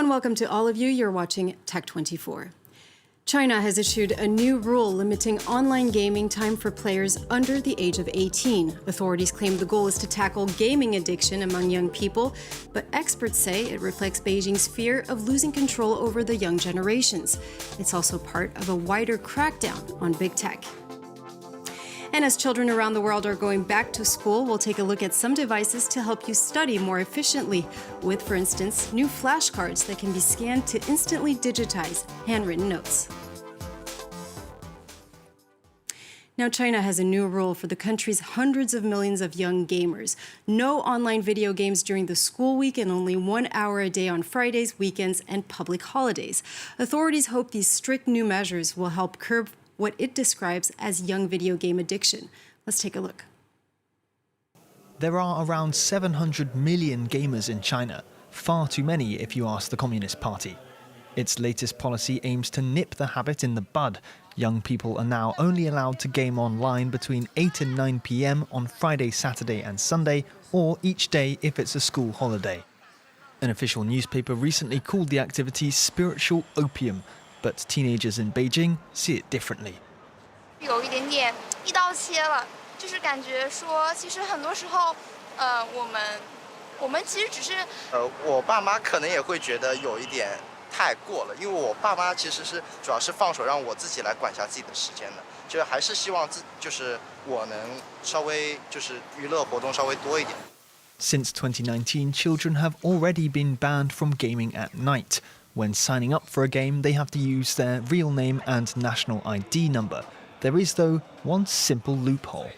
and welcome to all of you. You're watching Tech24. China has issued a new rule limiting online gaming time for players under the age of 18. Authorities claim the goal is to tackle gaming addiction among young people, but experts say it reflects Beijing's fear of losing control over the young generations. It's also part of a wider crackdown on big tech. And as children around the world are going back to school, we'll take a look at some devices to help you study more efficiently, with, for instance, new flashcards that can be scanned to instantly digitize handwritten notes. Now, China has a new rule for the country's hundreds of millions of young gamers. No online video games during the school week and only 1 hour a day on Fridays, weekends, and public holidays. Authorities hope these strict new measures will help curb what it describes as young video game addiction. Let's take a look. There are around 700 million gamers in China, far too many if you ask the Communist Party. Its latest policy aims to nip the habit in the bud. Young people are now only allowed to game online between 8 and 9 p.m. on Friday, Saturday and Sunday, or each day if it's a school holiday. An official newspaper recently called the activity spiritual opium, but teenagers in Beijing see it differently. 有一点点一刀切了，就是感觉说，其实很多时候，我们其实只是我爸妈可能也会觉得有一点太过了，因为我爸妈其实是主要是放手让我自己来管辖自己的时间的，就还是希望就是我能稍微就是娱乐活动稍微多一点。 Since 2019, children have already been banned from gaming at night. When signing up for a game, they have to use their real name and national ID number. There is, though, one simple loophole.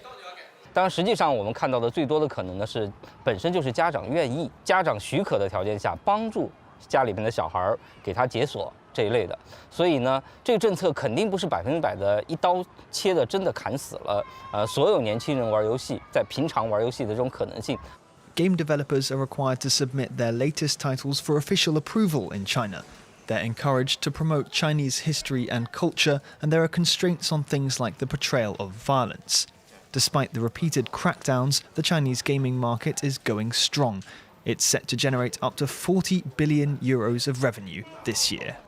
当然，实际上我们看到的最多的可能呢是，本身就是家长愿意、家长许可的条件下，帮助家里边的小孩给他解锁这一类的。所以呢，这个政策肯定不是100%的一刀切的，真的砍死了所有年轻人玩游戏在平常玩游戏的这种可能性。 Game developers are required to submit their latest titles for official approval in China. They're encouraged to promote Chinese history and culture, and there are constraints on things like the portrayal of violence. Despite the repeated crackdowns, the Chinese gaming market is going strong. It's set to generate up to 40 billion euros of revenue this year.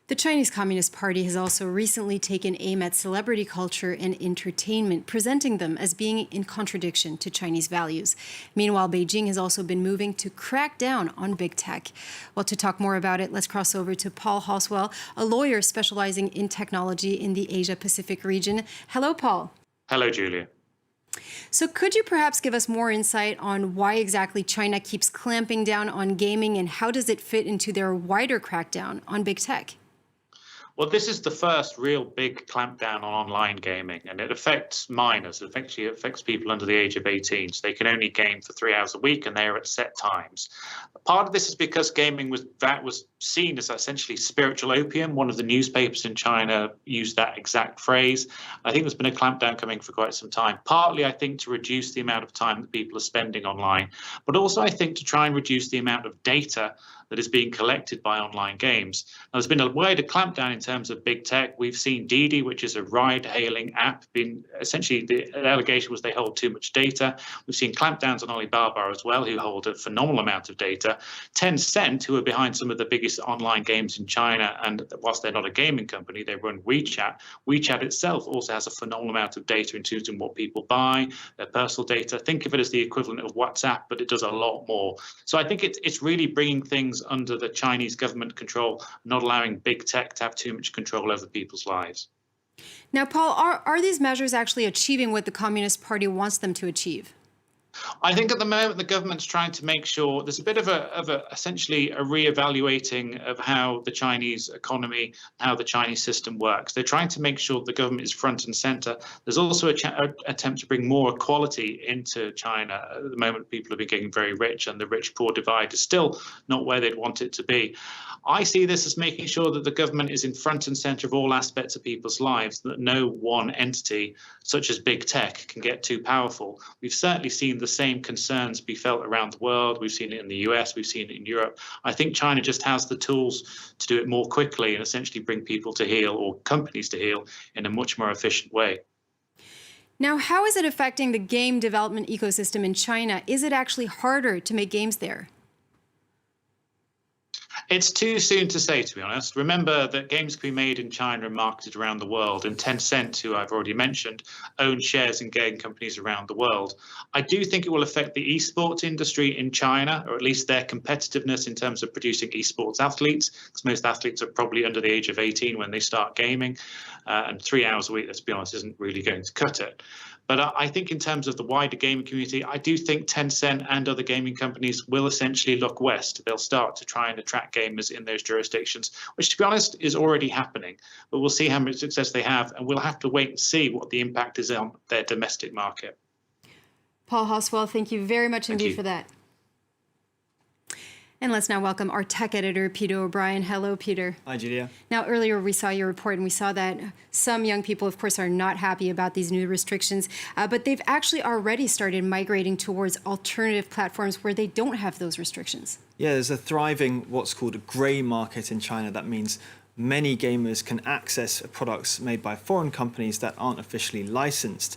The Chinese Communist Party has also recently taken aim at celebrity culture and entertainment, presenting them as being in contradiction to Chinese values. Meanwhile, Beijing has also been moving to crack down on big tech. Well, to talk more about it, let's cross over to Paul Halswell, a lawyer specializing in technology in the Asia-Pacific region. Hello, Paul. Hello, Julia. So could you perhaps give us more insight on why exactly China keeps clamping down on gaming, and how does it fit into their wider crackdown on big tech? Well, this is the first real big clampdown on online gaming, and it affects minors. It affects people under the age of 18, so they can only game for 3 hours a week, and they are at set times. Part of this is because gaming was seen as essentially spiritual opium. One of the newspapers in China used that exact phrase. I think there's been a clampdown coming for quite some time, partly, I think, to reduce the amount of time that people are spending online, but also, I think, to try and reduce the amount of data that is being collected by online games. Now, there's been a wider clampdown in terms of big tech. We've seen Didi, which is a ride-hailing app, essentially the allegation was they hold too much data. We've seen clampdowns on Alibaba as well, who hold a phenomenal amount of data. Tencent, who are behind some of the biggest online games in China, and whilst they're not a gaming company, they run WeChat. WeChat itself also has a phenomenal amount of data in terms of what people buy, their personal data. Think of it as the equivalent of WhatsApp, but it does a lot more. So I think it's really bringing things under the Chinese government control, not allowing big tech to have too much control over people's lives. Now, Paul, are these measures actually achieving what the Communist Party wants them to achieve? I think at the moment the government's trying to make sure there's a bit of essentially a re-evaluating of how the Chinese economy, how the Chinese system works. They're trying to make sure the government is front and center. There's also an attempt to bring more equality into China. At the moment, people are becoming very rich, and the rich-poor divide is still not where they'd want it to be. I see this as making sure that the government is in front and center of all aspects of people's lives, that no one entity, such as big tech, can get too powerful. We've certainly seen the same concerns be felt around the world. We've seen it in the US, we've seen it in Europe. I think China just has the tools to do it more quickly and essentially bring people to heel, or companies to heel, in a much more efficient way. Now, how is it affecting the game development ecosystem in China? Is it actually harder to make games there? It's too soon to say, to be honest. Remember that games can be made in China and marketed around the world, and Tencent, who I've already mentioned, owns shares in game companies around the world. I do think it will affect the esports industry in China, or at least their competitiveness in terms of producing esports athletes, because most athletes are probably under the age of 18 when they start gaming, and 3 hours a week, let's be honest, isn't really going to cut it. But I think in terms of the wider gaming community, I do think Tencent and other gaming companies will essentially look west. They'll start to try and attract gamers in those jurisdictions, which, to be honest, is already happening. But we'll see how much success they have, and we'll have to wait and see what the impact is on their domestic market. Paul Hoswell, thank you very much indeed for that. And let's now welcome our tech editor, Peter OBrien. Hello, Peter. Hi, Julia. Now, earlier we saw your report and we saw that some young people, of course, are not happy about these new restrictions, but they've actually already started migrating towards alternative platforms where they don't have those restrictions. Yeah, there's a thriving what's called a grey market in China. That means many gamers can access products made by foreign companies that aren't officially licensed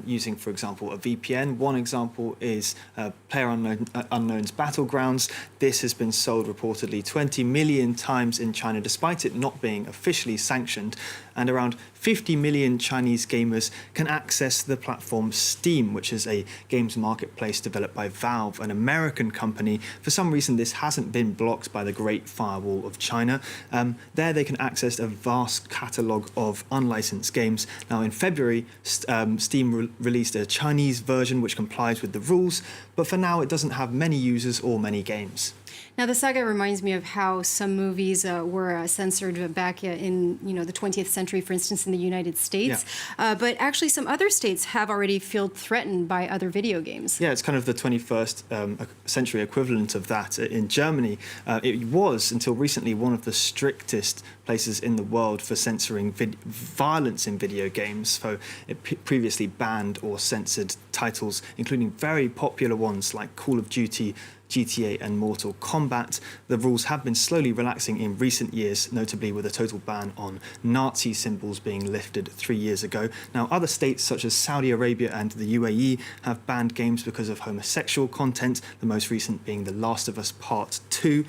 using, for example, a VPN. One example is PlayerUnknown's Battlegrounds. This has been sold reportedly 20 million times in China, despite it not being officially sanctioned. And around 50 million Chinese gamers can access the platform Steam, which is a games marketplace developed by Valve, an American company. For some reason, this hasn't been blocked by the Great Firewall of China. There they can access a vast catalogue of unlicensed games. Now, in February, Steam released a Chinese version which complies with the rules, but for now it doesn't have many users or many games. Now, the saga reminds me of how some movies were censored back in the 20th century, for instance, in the United States. Yeah. But actually, some other states have already felt threatened by other video games. Yeah, it's kind of the 21st century equivalent of that. In Germany, it was, until recently, one of the strictest places in the world for censoring violence in video games. So it previously banned or censored titles, including very popular ones like Call of Duty, GTA and Mortal Kombat. The rules have been slowly relaxing in recent years, notably with a total ban on Nazi symbols being lifted 3 years ago. Now, other states such as Saudi Arabia and the UAE have banned games because of homosexual content, the most recent being The Last of Us Part 2.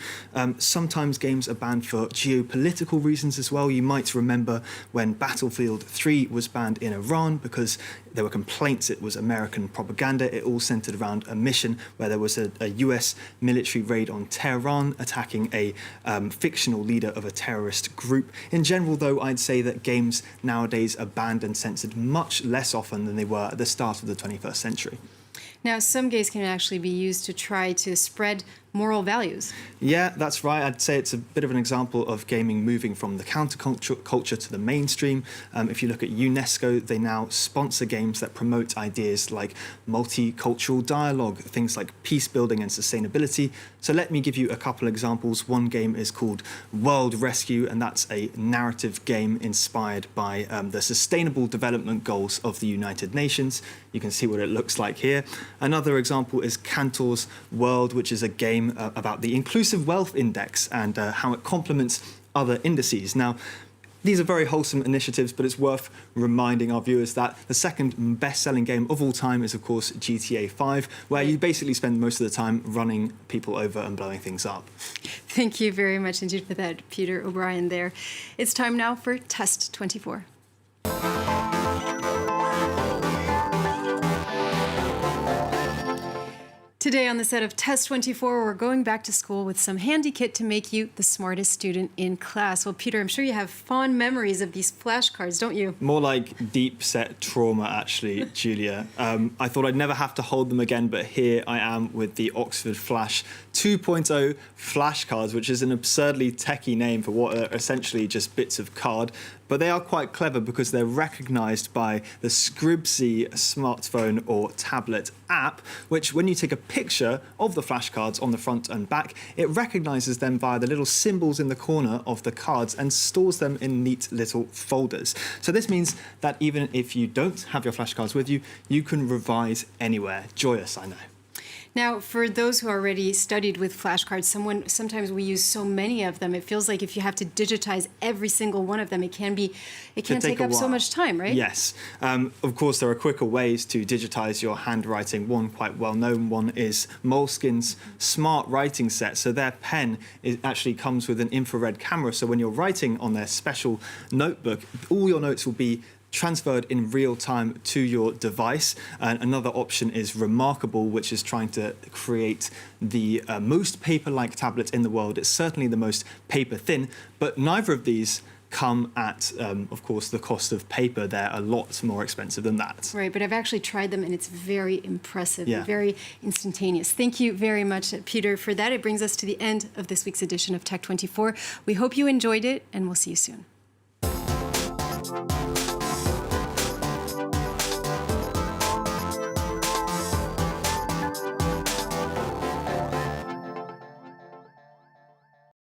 Sometimes games are banned for geopolitical reasons as well. You might remember when Battlefield 3 was banned in Iran because there were complaints it was American propaganda. It all centered around a mission where there was a US military raid on Tehran, attacking a fictional leader of a terrorist group. In general, though, I'd say that games nowadays are banned and censored much less often than they were at the start of the 21st century. Now, some games can actually be used to try to spread moral values. Yeah, that's right. I'd say it's a bit of an example of gaming moving from the counterculture to the mainstream. If you look at UNESCO, they now sponsor games that promote ideas like multicultural dialogue, things like peace building and sustainability. So let me give you a couple examples. One game is called World Rescue, and that's a narrative game inspired by the Sustainable Development Goals of the United Nations. You can see what it looks like here. Another example is Cantor's World, which is a game about the Inclusive Wealth Index and how it complements other indices. Now, these are very wholesome initiatives, but it's worth reminding our viewers that the second best-selling game of all time is, of course, GTA 5, where you basically spend most of the time running people over and blowing things up. Thank you very much indeed for that, Peter OBrien there. It's time now for Test 24. Today on the set of Test 24, we're going back to school with some handy kit to make you the smartest student in class. Well, Peter, I'm sure you have fond memories of these flashcards, don't you? More like deep-set trauma, actually, Julia. I thought I'd never have to hold them again, but here I am with the Oxford Flash 2.0 flashcards, which is an absurdly techie name for what are essentially just bits of card. But they are quite clever because they're recognised by the Scribsy smartphone or tablet app, which when you take a picture of the flashcards on the front and back, it recognises them via the little symbols in the corner of the cards and stores them in neat little folders. So this means that even if you don't have your flashcards with you, you can revise anywhere. Joyous, I know. Now, for those who already studied with flashcards, sometimes we use so many of them. It feels like if you have to digitize every single one of them, it can take up so much time, right? Yes. Of course, there are quicker ways to digitize your handwriting. One quite well-known one is Moleskino's Smart Writing Set. So their pen actually comes with an infrared camera. So when you're writing on their special notebook, all your notes will be transferred in real time to your device. And another option is Remarkable, which is trying to create the most paper-like tablet in the world. It's certainly the most paper-thin, but neither of these come at, of course, the cost of paper. They're a lot more expensive than that. Right, but I've actually tried them, and it's very impressive, Yeah. very instantaneous. Thank you very much, Peter, for that. It brings us to the end of this week's edition of Tech 24. We hope you enjoyed it, and we'll see you soon.